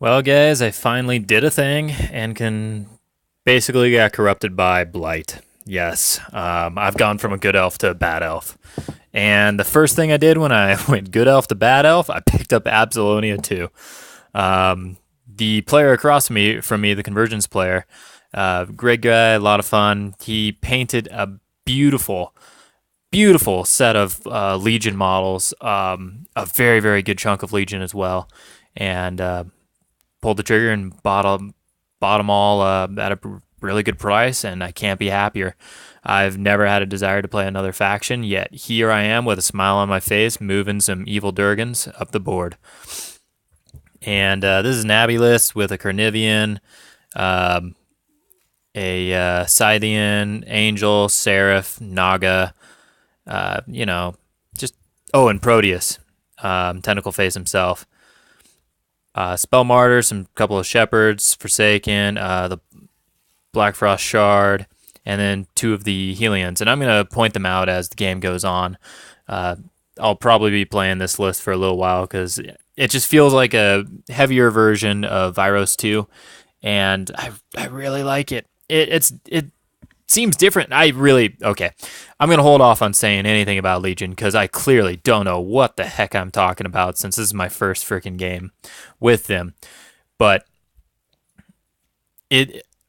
Well, guys, I finally did a thing and can basically got corrupted by blight. Yes, I've gone from a good elf to a bad elf. And the first thing I did when I went good elf to bad elf, I picked up Absolonia too. The player across from me, the convergence player, great guy, a lot of fun. He painted a beautiful, beautiful set of Legion models, a very, very good chunk of Legion as well, and pulled the trigger and bought them all at a really good price, and I can't be happier. I've never had a desire to play another faction, yet here I am with a smile on my face, moving some evil Durgans up the board. And this is an Abbey list with a Carnivean, a Sythean, Angel, Seraph, Naga, and Proteus, Tentacle Face himself. Spell Martyr, some couple of Shepards, Forsaken, the Black Frost Shard, and then two of the helions. And I'm going to point them out as the game goes on. I'll probably be playing this list for a little while because it just feels like a heavier version of Vyros 2, and I really like it. It seems different. I'm going to hold off on saying anything about Legion because I clearly don't know what the heck I'm talking about since this is my first freaking game with them. But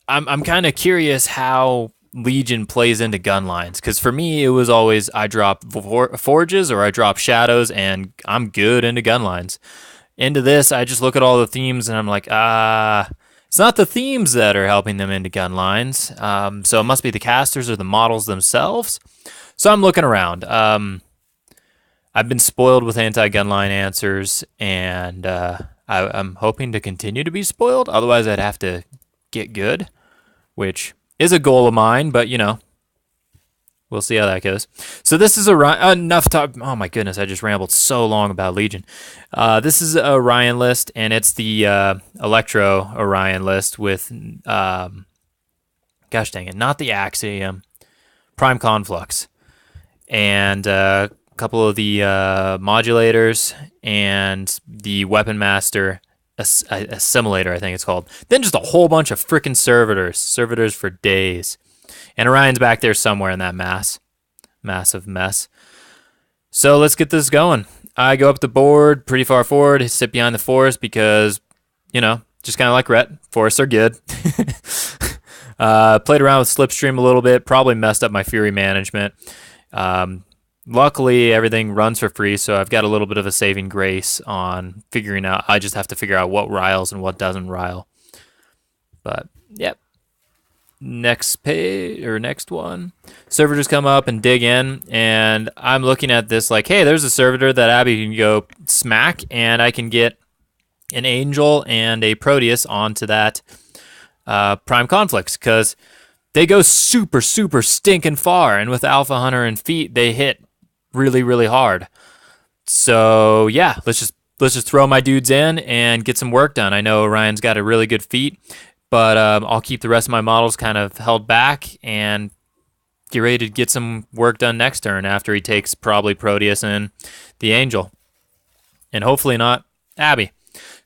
I'm kind of curious how Legion plays into gun lines, because for me it was always I drop forges or I drop shadows and I'm good into gun lines. Into this, I just look at all the themes and I'm like, it's not the themes that are helping them into gun lines. So it must be the casters or the models themselves. So I'm looking around. I've been spoiled with anti-gun line answers, and I'm hoping to continue to be spoiled. Otherwise, I'd have to get good, which is a goal of mine, but we'll see how that goes. So this is enough talk. Oh my goodness, I just rambled so long about Legion. This is a Orion list, and it's the Electro Orion list with, gosh dang it, not the Axiom, Prime Conflux, and a couple of the Modulators, and the Weapon Master, Assimiliator, I think it's called. Then just a whole bunch of frickin' servitors for days. And Orion's back there somewhere in that massive mess. So let's get this going. I go up the board pretty far forward, sit behind the forest because, just kind of like Rhett, forests are good. Played around with Slipstream a little bit, probably messed up my Fury management. Luckily, everything runs for free, so I've got a little bit of a saving grace on figuring out. I just have to figure out what riles and what doesn't rile. But, yep. Next page, or next one. Servitors come up and dig in, and I'm looking at this like, hey, there's a servitor that Abby can go smack, and I can get an Angel and a Proteus onto that Prime Conflicts, because they go super, super stinking far, and with Alpha Hunter and Feet, they hit really, really hard. So yeah, let's just throw my dudes in and get some work done. I know Orion's got a really good feat, but I'll keep the rest of my models kind of held back and get ready to get some work done next turn after he takes probably Proteus and the Angel, and hopefully not Abby.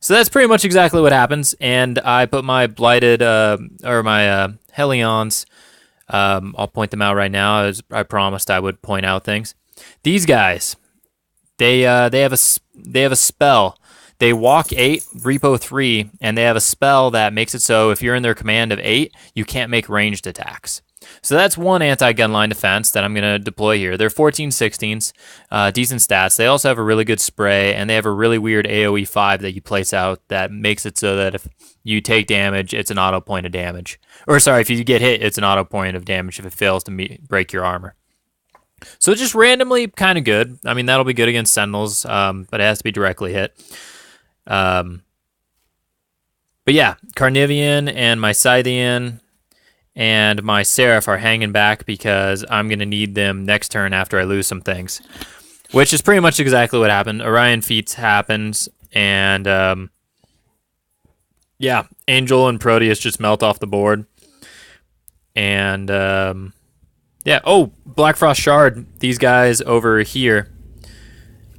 So that's pretty much exactly what happens, and I put my blighted my helions. I'll point them out right now, as I promised I would point out things. These guys, they have a spell. They walk 8, repo 3, and they have a spell that makes it so if you're in their command of 8, you can't make ranged attacks. So that's one anti-gun line defense that I'm going to deploy here. They're 14/16s, decent stats. They also have a really good spray, and they have a really weird AoE 5 that you place out that makes it so that if you take damage, it's an auto point of damage. Or sorry, if you get hit, it's an auto point of damage if it fails to break your armor. So just randomly kind of good. I mean, that'll be good against Sentinels, but it has to be directly hit. But yeah, Carnivean and my Sythean and my Seraph are hanging back because I'm going to need them next turn after I lose some things, which is pretty much exactly what happened. Orion feats happens, and yeah, Angel and Proteus just melt off the board. And yeah, oh, Black Frost Shard, these guys over here,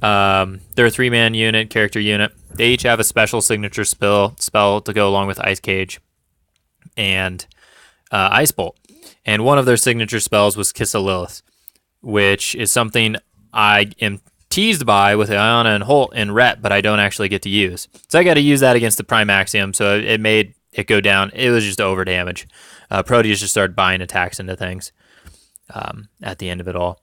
they're a 3-man unit, character unit. They each have a special signature spell to go along with Ice Cage and Ice Bolt. And one of their signature spells was Kiss of Lilith, which is something I am teased by with Iona and Holt in Ret, but I don't actually get to use. So I got to use that against the Prime Axiom, so it made it go down. It was just over damage. Proteus just started buying attacks into things at the end of it all.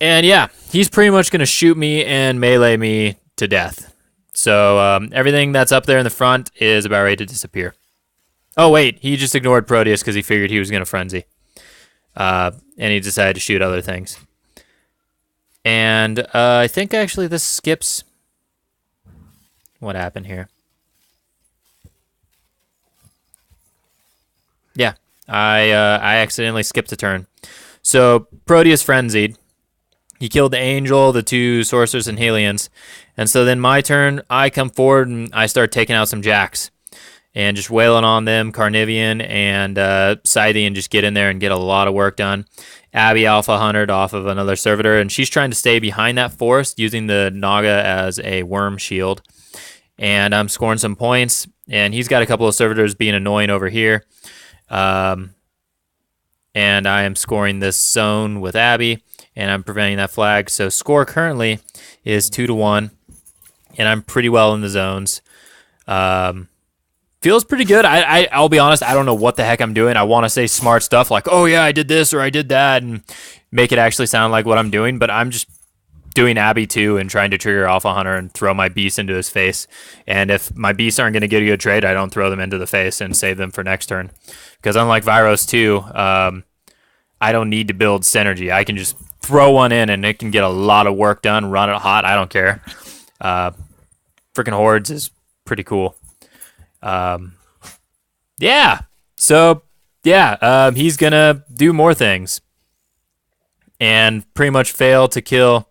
And yeah, he's pretty much going to shoot me and melee me to death. So everything that's up there in the front is about ready to disappear. Oh, wait, he just ignored Proteus because he figured he was going to frenzy. And he decided to shoot other things. And I think actually this skips... What happened here? Yeah, I accidentally skipped a turn. So Proteus frenzied. He killed the Angel, the 2 Sorcerers, and Helions. And so then my turn, I come forward and I start taking out some Jacks. And just wailing on them. Carnivean and Sythean just get in there and get a lot of work done. Abby Alpha 100 off of another servitor. And she's trying to stay behind that forest using the Naga as a worm shield. And I'm scoring some points. And he's got a couple of servitors being annoying over here. And I am scoring this zone with Abby. And I'm preventing that flag. So score currently is 2-1. And I'm pretty well in the zones. Feels pretty good. I'll be honest, I don't know what the heck I'm doing. I want to say smart stuff like, oh yeah, I did this or I did that, and make it actually sound like what I'm doing, but I'm just doing Abby 2 and trying to trigger Alpha Hunter and throw my beasts into his face. And if my beasts aren't going to get a good trade, I don't throw them into the face and save them for next turn. Because unlike Vyros 2, I don't need to build synergy. I can just throw one in and it can get a lot of work done, run it hot, I don't care. Freaking Hordes is pretty cool. Yeah. So, yeah, he's going to do more things. And pretty much fail to kill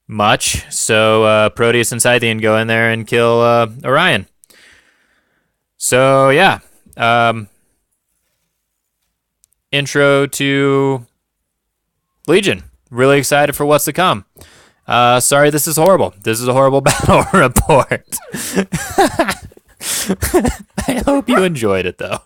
much. So, Proteus and Sythean go in there and kill Orion. So, yeah. Intro to Legion. Really excited for what's to come. Sorry, this is horrible. This is a horrible battle report. I hope you enjoyed it, though.